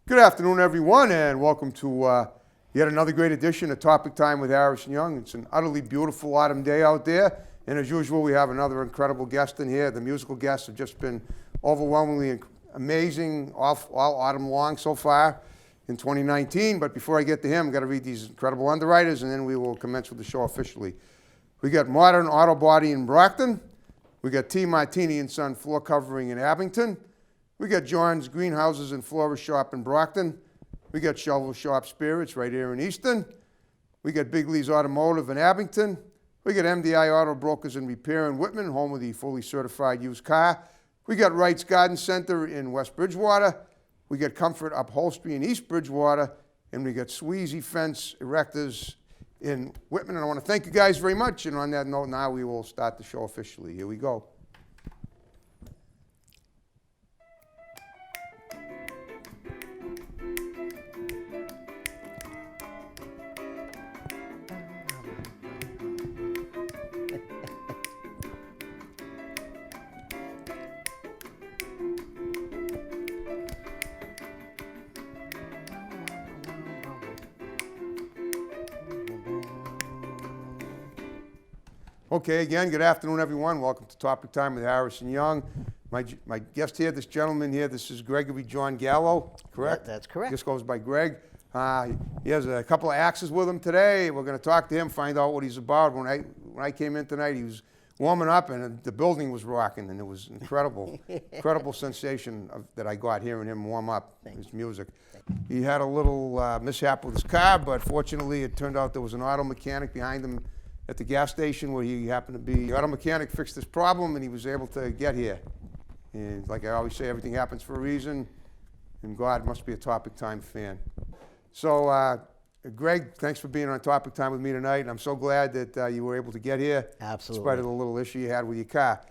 Good afternoon, everyone, and welcome to yet another great edition of Topic Time with Harrison Young. It's an utterly beautiful autumn day out there, and as usual, we have another incredible guest in here. The musical guests have just been overwhelmingly amazing all autumn long so far in 2019. But before I get to him, I've got to read these incredible underwriters, and then we will commence with the show officially. We got Modern Auto Body in Brockton. We got T. Martini and Son Floor Covering in Abington. We got John's Greenhouses and Florist Shop in Brockton. We got Shovel Shop Spirits right here in Easton. We got Big Lee's Automotive in Abington. We got MDI Auto Brokers and Repair in Whitman, home of the fully certified used car. We got Wright's Garden Center in West Bridgewater. We got Comfort Upholstery in East Bridgewater. And we got Sweezy Fence Erectors in Whitman. And I want to thank you guys very much. And on that note, now we will start the show officially. Here we go. Okay, again, good afternoon, everyone. Welcome to Topic Time with Harrison Young. My guest here, this gentleman here, this is Gregory John Gallo, correct? That's correct. Just goes by Greg. He has a couple of axes with him today. We're going to talk to him, find out what he's about. When I came in tonight, he was warming up, and the building was rocking, and it was incredible, incredible sensation that I got hearing him warm up his music. He had a little mishap with his car, but fortunately, it turned out there was an auto mechanic behind him at the gas station where he happened to be. The auto mechanic fixed this problem, and he was able to get here. And like I always say, everything happens for a reason, and God must be a Topic Time fan. So, Greg, thanks for being on Topic Time with me tonight. And I'm so glad that you were able to get here. Absolutely. In spite of the little issue you had with your car.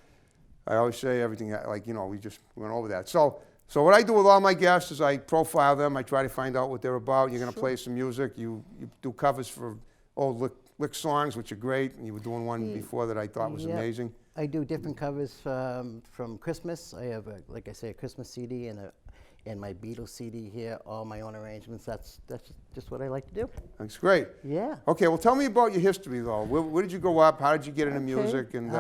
I always say everything, like, we just went over that. So what I do with all my guests is I profile them. I try to find out what they're about. You're going to play some music. You do covers for old lick songs, which are great. And you were doing one before that I thought was amazing. I do different covers from Christmas. I have, like I say, a Christmas CD and my Beatles CD here, all my own arrangements. That's just what I like to do. That's great. Yeah. Okay, well, tell me about your history, though. Where did you grow up? How did you get into music? And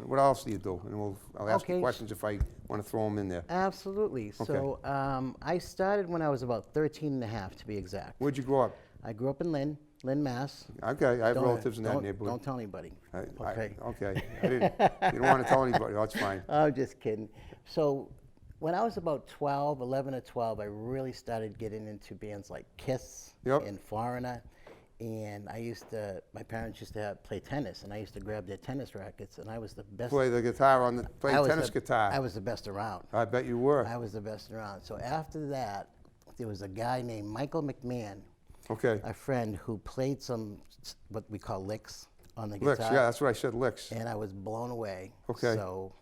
what else do you do? And I'll ask you questions if I want to throw them in there. Absolutely. Okay. So I started when I was about 13 and a half, to be exact. Where'd you grow up? I grew up in Lynn, Mass. Okay, I have relatives in that neighborhood. Don't tell anybody. Okay. You don't want to tell anybody. That's fine. I'm just kidding. So when I was about 11 or 12, I really started getting into bands like Kiss and Foreigner. And my parents used to play tennis, and I used to grab their tennis rackets, and I was the best. Play tennis guitar. I was the best around. I bet you were. I was the best around. So after that, there was a guy named Michael McMahon. Okay. A friend who played some, what we call licks on the guitar. Licks, yeah, that's what I said, licks. And I was blown away. Okay. So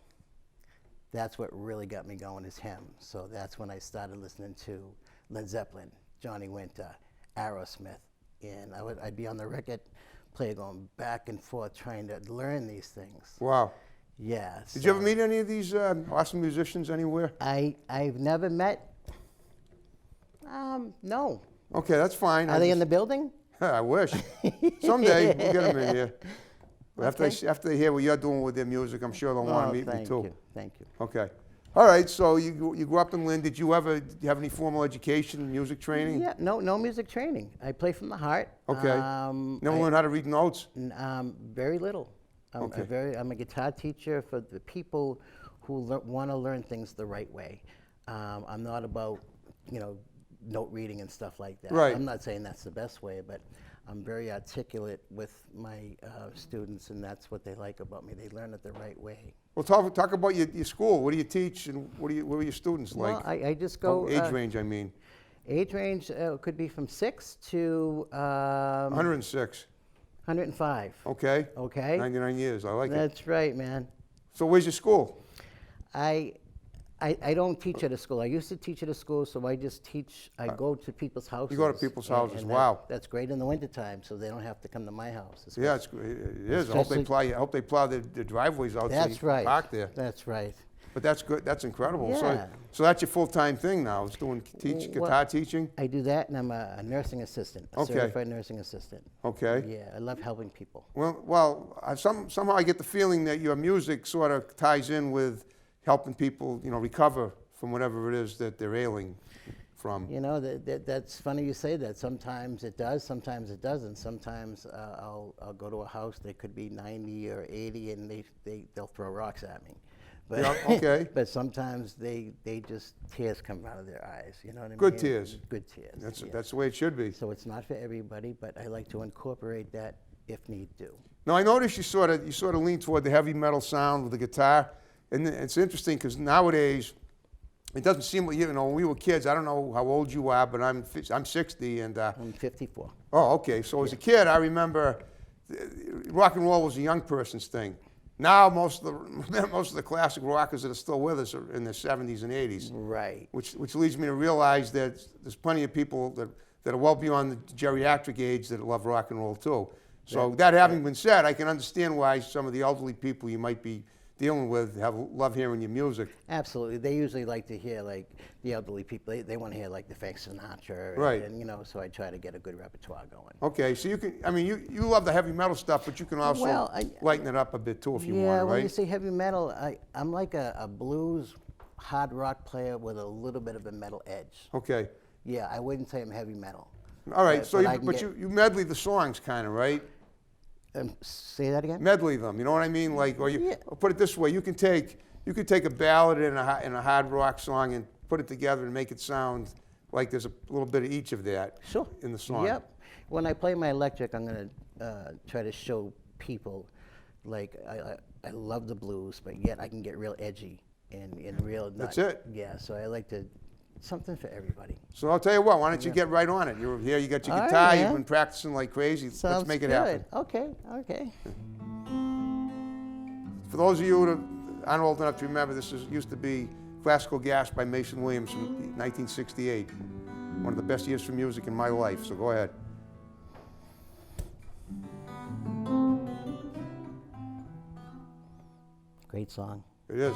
that's what really got me going is him. So that's when I started listening to Led Zeppelin, Johnny Winter, Aerosmith. And I'd be on the record player going back and forth trying to learn these things. Wow. Yeah. Did you ever meet any of these awesome musicians anywhere? I've never met, no. Okay, that's fine. Are they in the building? I wish. Someday we'll get them in here. But after they hear what you're doing with their music, I'm sure they'll want to meet me too. Thank you. Okay. All right, so you grew up in Lynn. Did you have any formal education, music training? Yeah, no music training. I play from the heart. Okay. Never learned how to read notes? Very little. Okay. I'm a guitar teacher for the people who want to learn things the right way. I'm not about, note reading and stuff like that. Right. I'm not saying that's the best way, but I'm very articulate with my students, and that's what they like about me. They learn it the right way. Well, talk about your school. What do you teach, and what are your students like? Well, I just go... age range, I mean. Age range could be from 6 to... 106. 105. Okay. Okay. 99 years. I like it. That's right, man. So where's your school? I don't teach at a school. I used to teach at a school, so I just teach. I go to people's houses. You go to people's houses. Wow. That's great in the wintertime, so they don't have to come to my house. Yeah, it is. I hope they plow their driveways out. That's so you right. park there. That's right. But that's good. That's incredible. Yeah. So that's your full-time thing now. Is doing guitar teaching. I do that, and I'm a nursing assistant, a Okay. certified nursing assistant. Okay. Yeah, I love helping people. Well, somehow I get the feeling that your music sort of ties in with helping people, recover from whatever it is that they're ailing from. You know, that's funny you say that. Sometimes it does, sometimes it doesn't. Sometimes I'll go to a house, they could be 90 or 80, and they'll throw rocks at me. But, Yeah, okay. but sometimes they just, tears come out of their eyes, you know what I mean? Good tears. Good tears. Yeah. That's the way it should be. So it's not for everybody, but I like to incorporate that if need do. Now I noticed you sort of lean toward the heavy metal sound with the guitar, and it's interesting because nowadays it doesn't seem like when we were kids. I don't know how old you are, but I'm 60 and. I'm 54. Oh, okay. So as a kid, I remember rock and roll was a young person's thing. Now most of the classic rockers that are still with us are in their 70s and 80s. Right. Which leads me to realize that there's plenty of people that are well beyond the geriatric age that love rock and roll too. So that having been said, I can understand why some of the elderly people you might be dealing with love hearing your music. Absolutely. They usually like to hear, like, the elderly people, they want to hear, like, the Frank Sinatra. Right. And so I try to get a good repertoire going. Okay, so you love the heavy metal stuff, but you can also lighten it up a bit too if you want, right? Yeah, when you say heavy metal, I'm like a blues hard rock player with a little bit of a metal edge. Okay. Yeah, I wouldn't say I'm heavy metal. All right, But you medley the songs kind of, right? Say that again? Medley them, you know what I mean? Like, or put it this way: you can take a ballad and a hard rock song and put it together and make it sound like there's a little bit of each of that in the song. Yep. When I play my electric, I'm gonna try to show people, like, I love the blues, but yet I can get real edgy and real. That's it. Yeah. So I like to something for everybody. So I'll tell you what. Why don't you get right on it? You're here. You got your All right, guitar. man. You've been practicing like crazy. Sounds Let's make it good. happen. Okay. For those of you that aren't old enough to remember, this used to be Classical Gas by Mason Williams from 1968. One of the best years for music in my life. So go ahead. Great song. It is.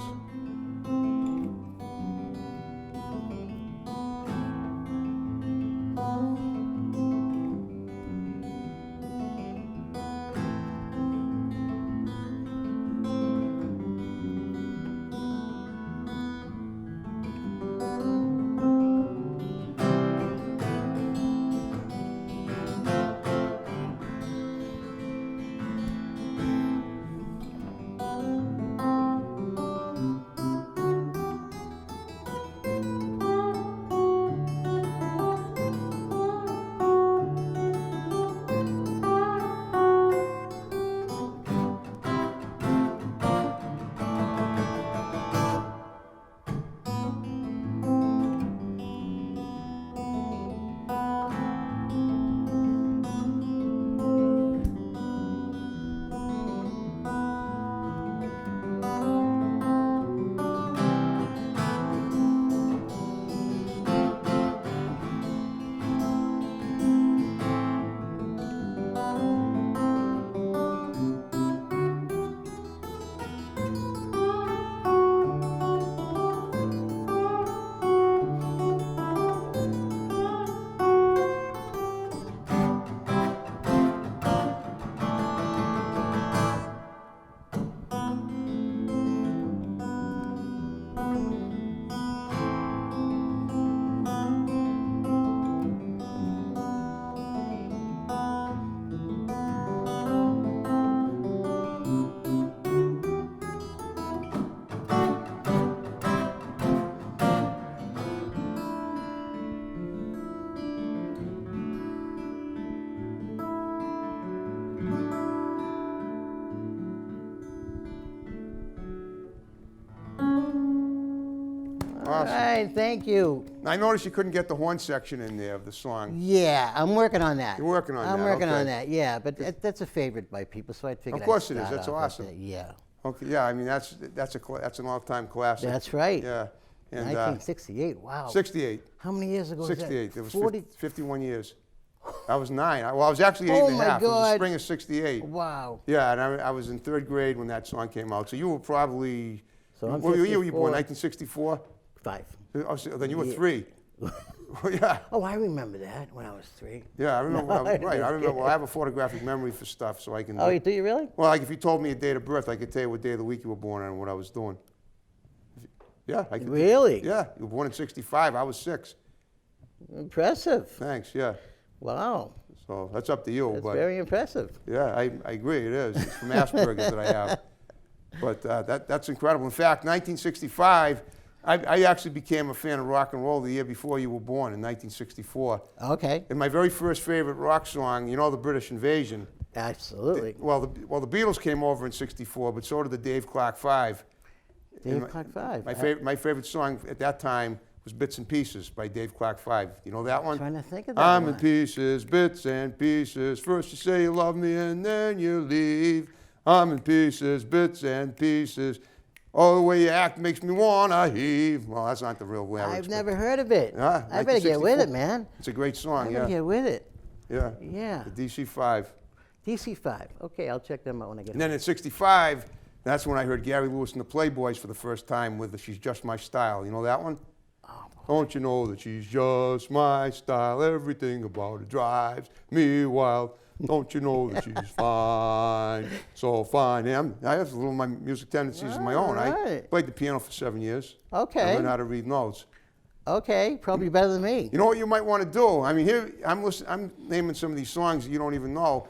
Awesome. All right, thank you. I noticed you couldn't get the horn section in there of the song. Yeah, I'm working on that. You're working on that, I'm working okay. on that, yeah. But that's a favorite by people, so I figured Of course I'd it is. start That's off with awesome. it. Yeah. Okay, yeah, I mean, that's an all-time classic. That's right. Yeah. And 1968, wow. 68. How many years ago was that? 68. It was 40? 51 years. I was 9. I was actually 8 Oh and a my half. It was the God. spring of 68. Wow. Yeah, and I was in 3rd grade when that song came out. So you were probably So I'm What year were you born? 54. 1964? 5. Oh, so then you were Yeah. 3. Yeah. Oh, I remember that when I was 3. Yeah, I remember. No, Right, I just remember. Well, I kidding. have a photographic memory for stuff, so I can. Oh, do you really? Well, like if you told me a date of birth, I could tell you what day of the week you were born and what I was doing. Yeah, I could. Really? Yeah, you were born in 65. I was 6. Impressive. Thanks. Yeah. Wow. So that's up to you. That's but very impressive. yeah, I agree. It is. It's from Asperger's that I have. But that's incredible. In fact, 1965, I actually became a fan of rock and roll the year before you were born in 1964. Okay. And my very first favorite rock song, you know, the British Invasion. Absolutely. Well, the Beatles came over in '64, but so did the Dave Clark Five. Dave Clark 5. My favorite song at that time was "Bits and Pieces" by Dave Clark Five. You know that one? Trying to think of that I'm one. in pieces, bits and pieces. First you say you love me and then you leave. I'm in pieces, bits and pieces. Oh, the way you act makes me wanna heave. Well, that's not the real lyrics. I've but- never heard of it. Yeah, I better get with it, 1964. man. It's a great I song. better Yeah, get with it. yeah. Yeah. The DC Five. DC 5. Okay, I'll check them out when I get And then in '65, that's when I heard Gary Lewis and the Playboys for the first time with the "She's Just My Style." You know that one? Oh, Don't you know that she's just my style? Everything about her drives me wild. Don't you know that she's fine, so fine? Yeah, I have a little of my music tendencies of my own. I Alright. played the piano for 7 years. I Okay. learned how to read notes. Okay, probably better than me. You know what you might want to do? I mean, here I'm naming some of these songs that you don't even know,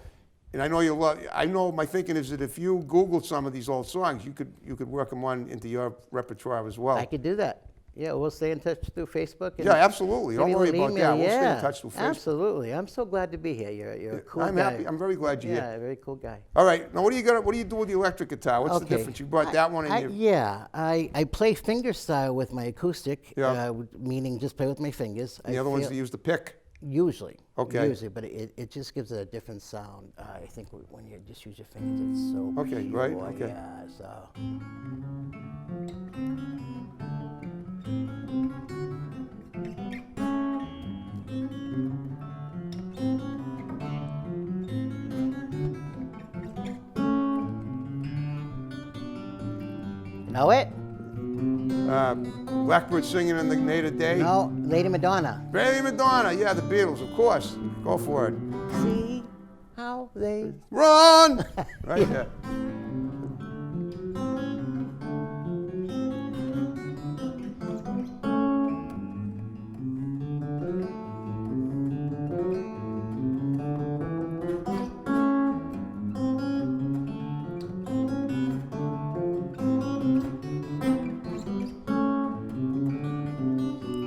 and I know you love. I know my thinking is that if you Googled some of these old songs, you could work them on into your repertoire as well. I could do that. Yeah, we'll stay in touch through Facebook. And Yeah, absolutely. send Don't me a worry little about email. that. We'll stay Yeah, in touch through Facebook. absolutely. I'm so glad to be here. You're a cool I'm guy. happy. I'm very glad you're Yeah, here. a very cool guy. All right. Now, what do you got? What do you do with the electric guitar? What's the Okay. difference? You brought that one and you. Yeah, I play fingerstyle with my acoustic, Yeah. meaning just play with my fingers. The other ones that use the pick. Usually. Okay. Usually, but it just gives it a different sound. I think when you just use your fingers, it's so Okay, pure. right, okay. Yeah, so. Know it? Blackbird singing in the native day. No, Lady Madonna. Lady Madonna. Yeah, the Beatles, of course. Go for it. See how they. Run! Right there.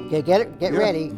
Okay, get Yeah. ready.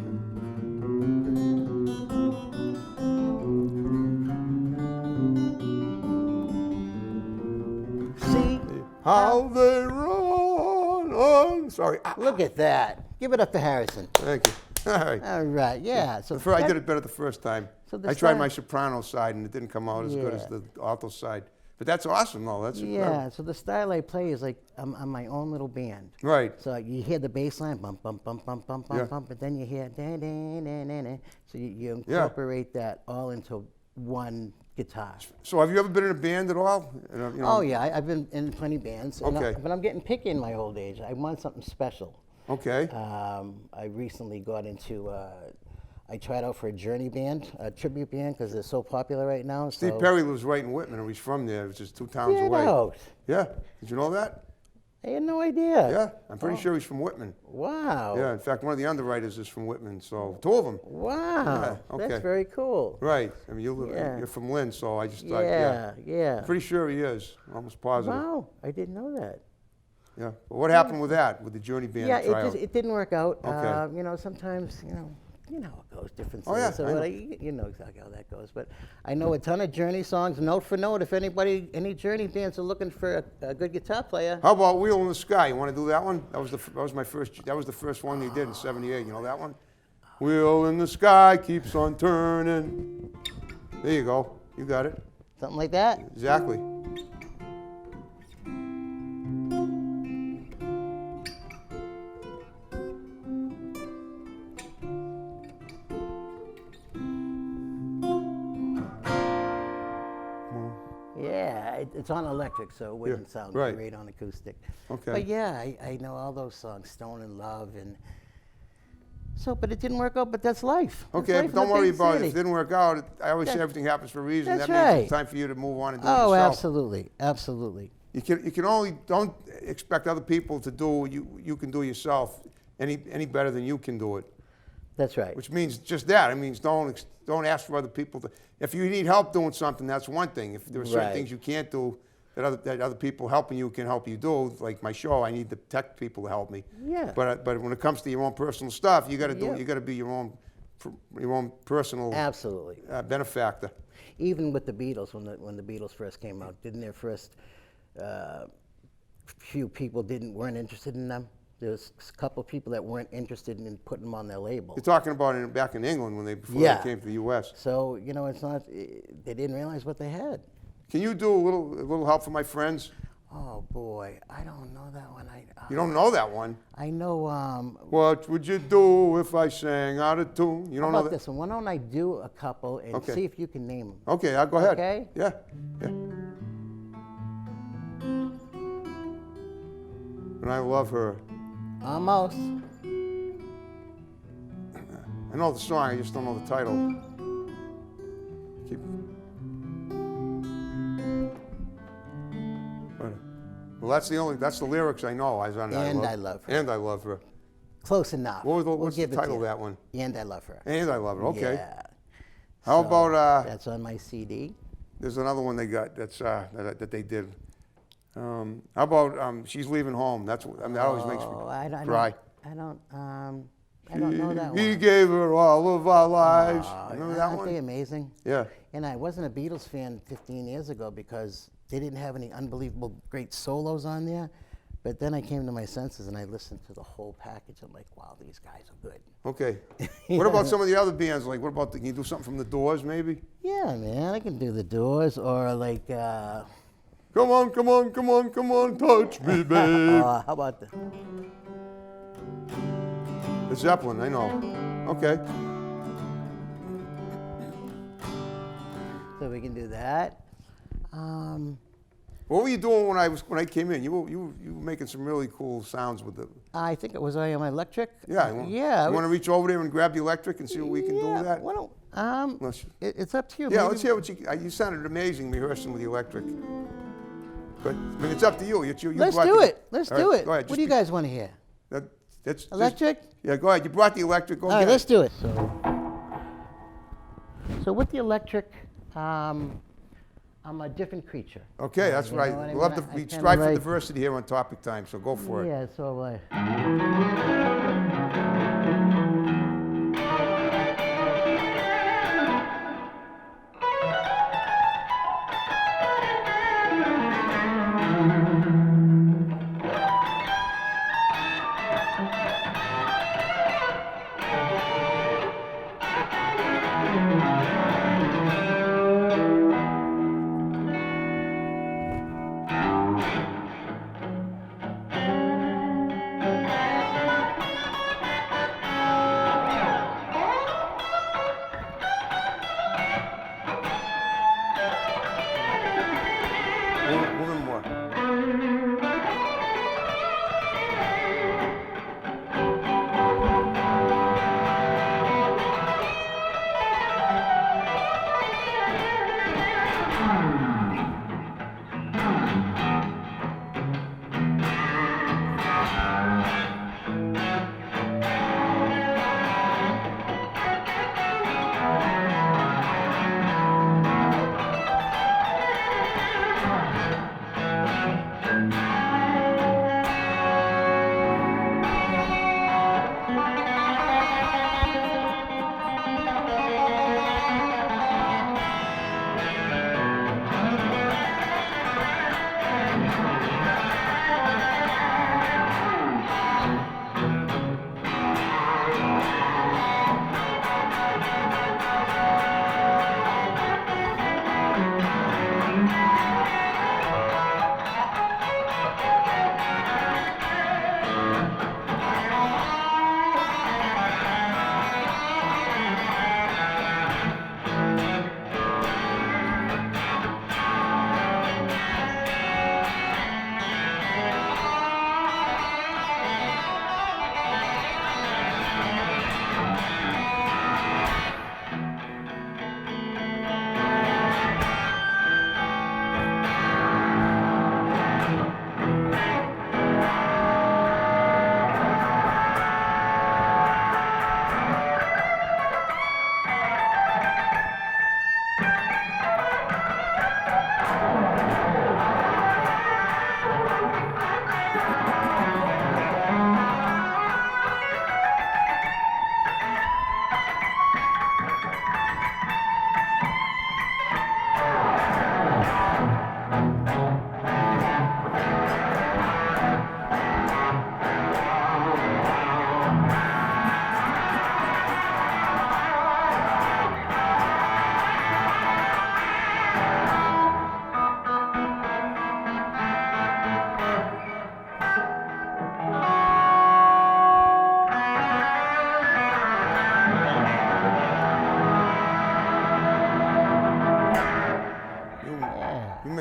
See, How they run on. Sorry. Ah, look at that. Give it up to Harrison. thank you. All right. All right, yeah. So I did it better the first time. So the I tried style- my soprano side and it didn't come out as good as Yeah. the alto side. But that's awesome, though. That's incredible. Yeah, so the style I play is like I'm my own little band. Right. So you hear the bass line, bump, bump, bump, bump, bump, Yeah. bump, bump, but then you hear da, da, da, da, da. So you Yeah. incorporate that all into one guitar. So have you ever been in a band at all? You know, Oh yeah, I've been in plenty of bands. and Okay. but I'm getting picky in my old age. I want something special. Okay. I recently got into. I tried out for a Journey band, a tribute band, because they're so popular right now. Steve so Perry lives right in Whitman, and he's from there, which is 2 towns Get away. out. Yeah. Did you know that? I had no idea. Yeah. I'm pretty Oh. sure he's from Whitman. Wow. Yeah. In fact, one of the underwriters is from Whitman, so 2 of them. Wow. Yeah, okay. That's very cool. Right. I mean, Yeah. you're from Lynn, so I just thought, yeah. Yeah. Pretty sure he is. Almost positive. Wow, I didn't know that. Yeah. But what happened with that, with the Journey band Yeah, tryout? it didn't work out. Okay. You know, sometimes you know how it goes, different Oh, yeah, things. So I know. you know exactly how that goes. But I know a ton of Journey songs, note for note. If any Journey bands are looking for a good guitar player, How about Wheel in the Sky? You want to do that one? That was the first one they did in '78. You know that one? Wheel in the sky keeps on turning. There you go. You got it. something like that. Exactly. Yeah, it's on electric, so it wouldn't sound right. great on acoustic. Okay. But yeah, I know all those songs, Stone in Love, and so, but it didn't work out, but that's life. That's Okay, life but in don't a worry big about it. city. If it didn't work out, I always say That- everything happens for a reason. that's That means right. it's time for you to move on and do it Oh, yourself. absolutely, absolutely. You can only, don't expect other people to do what you can do yourself any better than you can do it. That's right. Which means just that. It means don't ask for other people to. If you need help doing something, that's one thing. If there are certain Right. things you can't do that other people helping you can help you do, like my show, I need the tech people to help me. Yeah. But when it comes to your own personal stuff, you got to do. Yeah. You got to be your own personal Absolutely. benefactor. Even with the Beatles, when the Beatles first came out, didn't their first few people weren't interested in them? There was a couple of people that weren't interested in putting them on their label. You're talking about back in England before Yeah. they came to the U.S. So it's not. They didn't realize what they had. Can you do a little help for my friends? Oh boy, I don't know that one. You don't know that one. I know. What would you do if I sang out of tune? You How don't know about that? this one? Why don't I do a couple and Okay. see if you can name them? Okay, I'll go ahead. Okay. Yeah. And I love her. Almost. I know the song, I just don't know the title. Well, that's the lyrics I know. I love her. And I love her. Close enough. What's We'll the give it to title of you. that one? And I love her. And I love her. Okay. Yeah. How So, about that's on my CD. there's another one they got that they did. How about She's Leaving Home? That always makes me cry. I don't know that He one. gave her all of our lives. Remember that Aren't they one? amazing? Yeah. And I wasn't a Beatles fan 15 years ago because they didn't have any unbelievable great solos on there. But then I came to my senses and I listened to the whole package. I'm like, wow, these guys are good. Okay. What about some of the other bands? Like, what about can you do something from the Doors, maybe? Yeah, man, I can do the Doors or like, Come on, come on, come on, come on, touch me, babe. how about The Zeppelin, I know. Okay. so we can do that. What were you doing when I came in? You were making some really cool sounds with the. I think it was I am electric. Yeah. Yeah. You want to reach over there and grab the electric and see what we can do with that? Why don't, Unless- it's up to you. Yeah, Maybe- let's hear what you sounded amazing rehearsing with the electric. But I mean, it's up to you. You Let's brought do the- it. Let's All do right, it. Go ahead. What do you guys want to hear? That's Electric? Yeah, go ahead. You brought the electric. Go All right, get let's it. do it. So with the electric, I'm a different creature. Okay, that's You right. know what I We'll mean? have to I we kinda strive for like- diversity here on Topic Time, so go for it. Yeah, so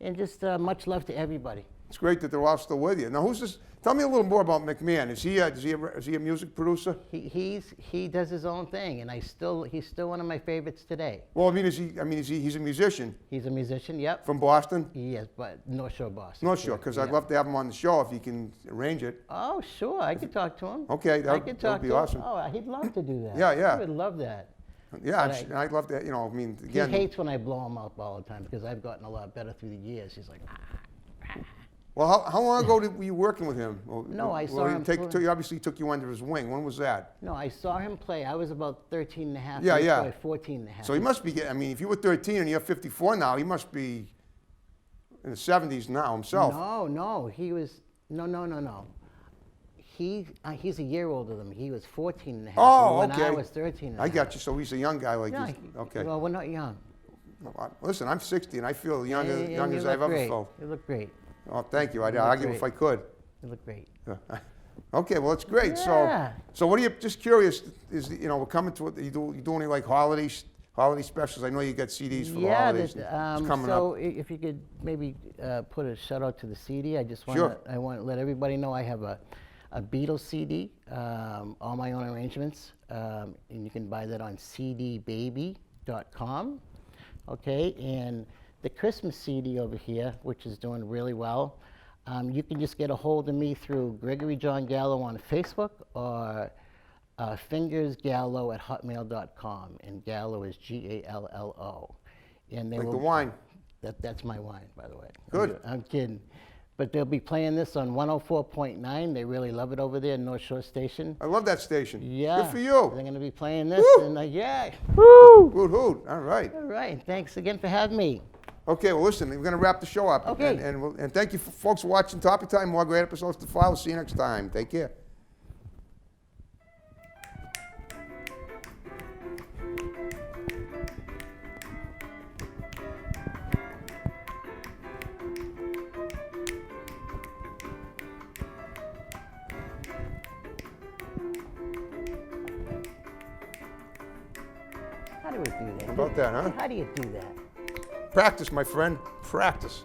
And just much love to everybody. It's great that they're all still with you. Now, who's this? Tell me a little more about McMahon. Is he a music producer? He does his own thing, and he's still one of my favorites today. Well, he's a musician He's a musician, yep. from Boston? Yes, but North Shore, Boston. North Shore, because I'd love to have him on the show if you can arrange it. Oh, sure, I could talk to him. Okay, I could talk that'd be to him. awesome. Oh, he'd love to do that. Yeah, yeah. He would love that. Yeah, But I'd love to, again. He hates when I blow him up all the time because I've gotten a lot better through the years. He's like, Well, how long ago were you working with him? No, I saw him He obviously took you under his wing. When was that? no, I saw him play. I was about 13 and a half. Yeah, he was yeah. probably 14 and a half. So he must be, if you were 13 and you're 54 now, he must be in the 70s now himself. No, he was, no. He's a year older than me. He was 14 and a half Oh, when okay. I was 13 and a I half. got you. So he's a young guy like Yeah, you. Okay. Well, we're not young. Listen, I'm 60 and I feel young Yeah, young you as look I've ever great. felt. You look great. Oh, thank you. I'd look argue if great. I could. You look great. Okay, well, it's great. Yeah. So what are you, just curious, we're coming to it, you do any like holiday specials? I know you got CDs for the holidays. It's coming so up. if you could maybe put a shout out to the CD, I just want Sure. I want to let everybody know I have a Beatles CD, all my own arrangements, and you can buy that on cdbaby.com. Okay, and the Christmas CD over here, which is doing really well, you can just get a hold of me through Gregory John Gallo on Facebook or fingersgallo@hotmail.com, and Gallo is Gallo. And they Like will, the wine. That's my wine, by the way. Good. I'm kidding. But they'll be playing this on 104.9. They really love it over there, North Shore Station. I love that station. Yeah. Good for you. They're going to be playing this, Woo! and yeah. Hoot, hoot. All right. All right. Thanks again for having me. Okay, well, listen, we're going to wrap the show up. Okay. And thank you, folks, for watching Topic Time. More great episodes to follow. See you next time. Take care. How do we do that? How about that, huh? How do you do that? Practice, my friend. Practice.